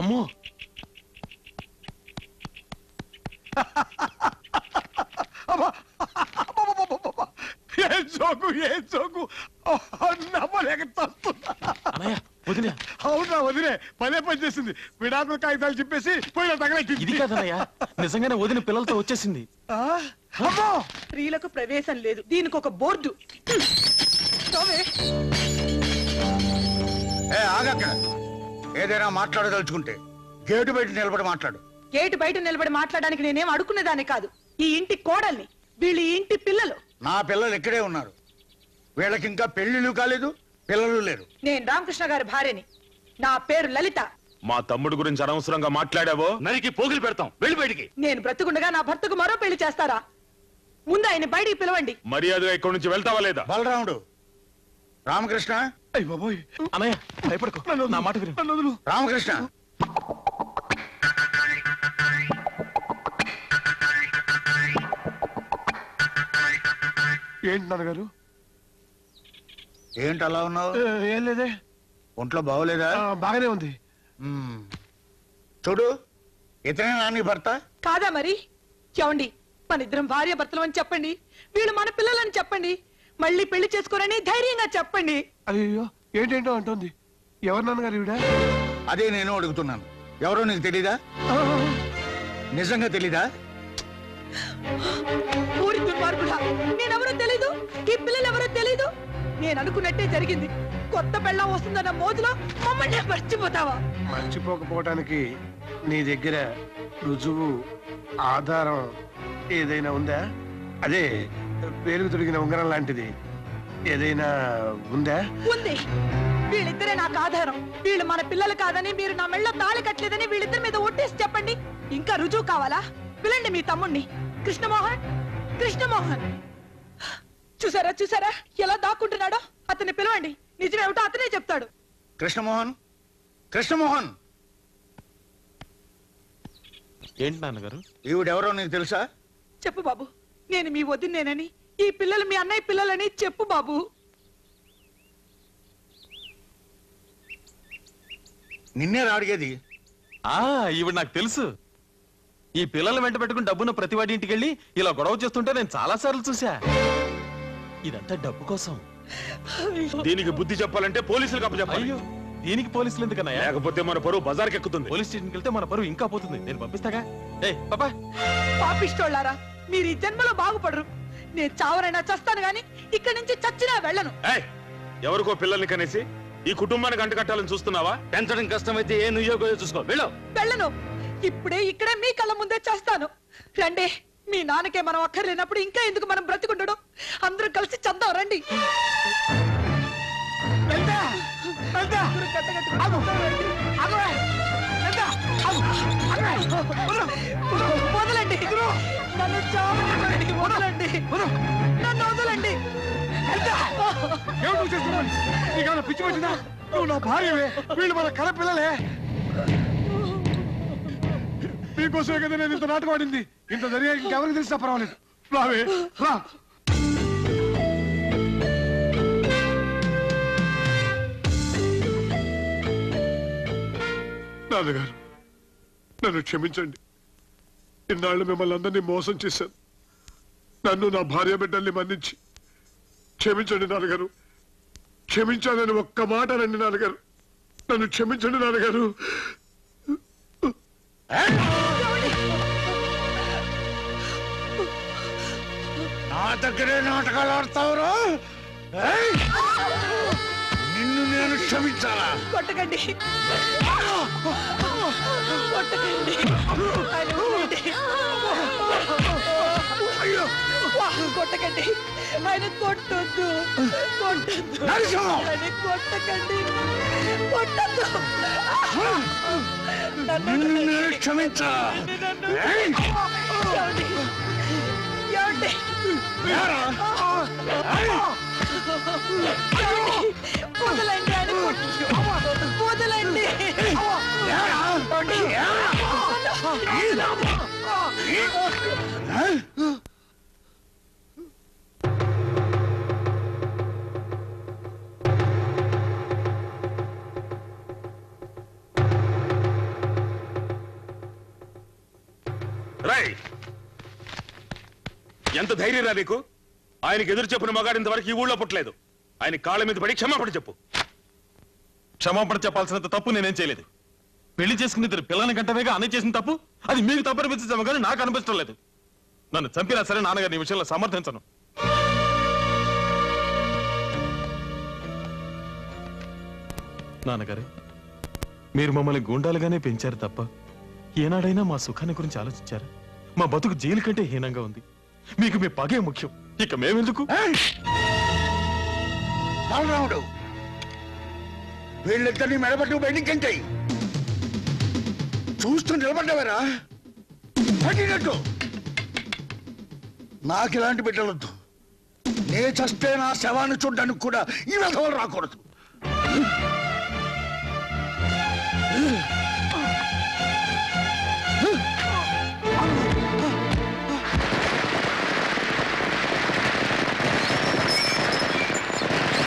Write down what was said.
అమ్మో ఏ జోకు అవునా వదిలే పదే పని చేసింది. విడాకుల కాగితాలు చెప్పేసి పోయిన తగలెట్టింది. ఇది కాదన్నయ్య, నిజంగానే వదిన పిల్లలతో వచ్చేసింది. స్త్రీలకు ప్రవేశం లేదు, దీనికి ఒక బోర్డు. ఆగక్కడ, ఏదైనా మాట్లాడదలుచుకుంటే గేటు బయట నిలబడి మాట్లాడు. గేటు బయట నిలబడి మాట్లాడడానికి నేనేం అడుక్కునేదాన్ని కాదు. ఈ ఇంటి కోడల్ని, వీళ్ళు ఈ ఇంటి పిల్లలు. నా పిల్లలు ఇక్కడే ఉన్నారు. వీళ్ళకి ఇంకా పెళ్లిళ్ళు కాలేదు, పిల్లలు లేరు. నేను రామకృష్ణ గారి భార్యని. నా పేరు లలిత. మా తమ్ముడు గురించి అనవసరంగా మాట్లాడావో నరికి పోగులు పెడతాం. వెళ్ళి బయటికి. నేను బ్రతుకుండగా నా భర్తకు మరో పెళ్లి చేస్తారా? ముందు ఆయన బయటికి పిలవండి. మర్యాదగా ఇక్కడి నుంచి వెళ్తావా లేదా? బలరాముడు, రామకృష్ణ. అన్నయ్య భయపడకు, నా మాట విను. రామకృష్ణ, ఏంటి నాన్నగారు? ఏంటి అలా ఉన్నావు? ఏం లేదే. ఒంట్లో బాగోలేదా? బాగానే ఉంది. చూడు, ఇతనే నాని భర్త కాదా? మరి చెవండి, మన ఇద్దరం భార్య భర్తలు అని చెప్పండి. వీళ్ళు మన పిల్లలని చెప్పండి. మళ్ళీ పెళ్లి చేసుకోరని ధైర్యంగా చెప్పండి. అయ్యో, ఏంటేంటో అంటుంది. ఎవరు నాన్నగారు ఈవిడ? అదే నేను అడుగుతున్నాను. ఎవరో నీకు తెలీదా? నిజంగా తెలీదా? ఊరి దుర్మార్గుడా, నేనెవరో తెలీదు, ఈ పిల్లలు ఎవరో తెలీదు. నేను అనుకున్నట్టే జరిగింది. కొత్త పెళ్ళం వస్తుందన్న మోజులో మమ్మల్ని మర్చిపోతావా? మర్చిపోకపోవటానికి నీ దగ్గర రుజువు, ఆధారం ఏదైనా ఉందా? అదే పేరుకు తొడిగిన ఉంగరం లాంటిది ఏదైనా ఉందా? ఉంది. వీళ్ళిద్దరే నాకు ఆధారం. వీళ్ళు మన పిల్లలు కాదని, మీరు నా మెళ్ళ తాళి కట్టలేదని వీళ్ళిద్దరి మీద ఒట్టేసి చెప్పండి. ఇంకా రుజువు కావాలా? పిల్లండి మీ తమ్ముణ్ణి, కృష్ణమోహన్. కృష్ణమోహన్ చూసారా చూసారా ఎలా దాక్కుంటున్నాడో? అతన్ని పిలవండి, నిజమేమిటో అతనే చెప్తాడు. కృష్ణమోహన్, కృష్ణమోహన్. ఏంటి నాన్నగారు? ఈవిడెవరో నీకు తెలుసా? చెప్పు బాబు, నేను మీ వదినేనని, ఈ పిల్లలు మీ అన్నయ్య పిల్లలని చెప్పు బాబు. నిన్నే అడిగేది. ఈవిడ నాకు తెలుసు. ఈ పిల్లలు వెంట పెట్టుకుని డబ్బున్న ప్రతివాడి ఇంటికి వెళ్ళి ఇలా గొడవ చేస్తుంటే నేను చాలా సార్లు చూసా. ఇదంతా డబ్బు కోసం. దీనికి బుద్ధి చెప్పాలంటే పోలీసులకు అప్పచెప్పాలి. అయ్యో, దీనికి పోలీసులు ఎందుకన్నాయా? లేకపోతే మన పరువు బజార్కి ఎక్కుతుంది. పోలీస్ స్టేషన్కి వెళ్తే మన పరువు ఇంకా పోతుంది. నేను పంపిస్తాగా. పాపా, పాపిష్టోళ్ళారా, మీరు ఈ జన్మలో బాగుపడరు. నేను చావరైనా చస్తాను గాని ఇక్కడి నుంచి చచ్చినా వెళ్ళను. ఎవరికో పిల్లల్ని కనేసి ఈ కుటుంబానికి అంటకట్టాలని చూస్తున్నావా? పెంచడం కష్టమైతే ఏ నుయ్యో చూసుకో. వెళ్ళను. ఇప్పుడే ఇక్కడే మీ కళ్ళ ముందే చేస్తాను. రండి. మీ నాన్నకే మనం అక్కర్లేనప్పుడు ఇంకా ఎందుకు మనం బ్రతికుండడం? అందరూ కలిసి చద్దాం రండి. వదలండి, నన్ను చావండి. వదలండి, నన్ను వదలండి. పిచ్చి వచ్చిందా? నువ్వు నా భార్యవే, వీళ్ళు మన కళ పిల్లలే. మీకోసమే కదా నేను ఇంత నాటకం ఆడింది. ఇంత జరిగే ఇంకెవరికి తెలిసినా పర్వాలేదు. రావే రా. నాన్నగారు, నన్ను క్షమించండి. ఇన్నాళ్ళు మిమ్మల్ని అందరినీ మోసం చేశాను. నన్ను, నా భార్య బిడ్డల్ని మన్నించి క్షమించండి నాన్నగారు. క్షమించాలని ఒక్క మాట రండి నాన్నగారు. నన్ను క్షమించండి నాన్నగారు. నా దగ్గరే నాటకాలు ఆడతావురా? నిన్ను నేను క్షమించాలా? కొట్టకండి, కొట్టకండి. కొట్టకండి, ఆయన కొట్టొద్దు, కొట్టొద్దు, ఆయన కొట్టకండి, కొట్టొద్దు. నిన్ను నేను క్షమించాలా? వదలండి, ఆయన వదలండి. రై ఎంత ధైర్యం రా నీకు? ఆయనకి ఎదురు చెప్పిన మగాడు ఇంతవరకు ఈ ఊళ్ళో పుట్టలేదు. ఆయన కాళ్ళ మీద పడి క్షమాపణ చెప్పు. క్షమాపణ చెప్పాల్సినంత తప్పు నేనేం చేయలేదు. పెళ్లి చేసుకుని ఇద్దరు పిల్లల్ని గంటవేగా అన్నీ చేసిన తప్పు అది మీకు తప్పు అనిపించమో కానీ నాకు అనిపించడం లేదు. నన్ను చంపినా సరే నాన్నగారిని ఈ విషయంలో సమర్థించను. నాన్నగారే, మీరు మమ్మల్ని గూండాలుగానే పెంచారు తప్ప ఏనాడైనా మా సుఖాన్ని గురించి ఆలోచించారా? మా బతుకు జైలు కంటే హీనంగా ఉంది. మీకు మీ పగే ముఖ్యం, ఇక మేమెందుకు? బాలరాముడు, వీళ్ళిద్దరిని మెడబట్టు బయటికి చూస్తూ నిలబడ్డావరా? పట్టినట్టు నాకు ఇలాంటి బిడ్డలొద్దు. నే చస్తే నా శవాన్ని చూడ్డానికి కూడా ఈ విధవలు రాకూడదు.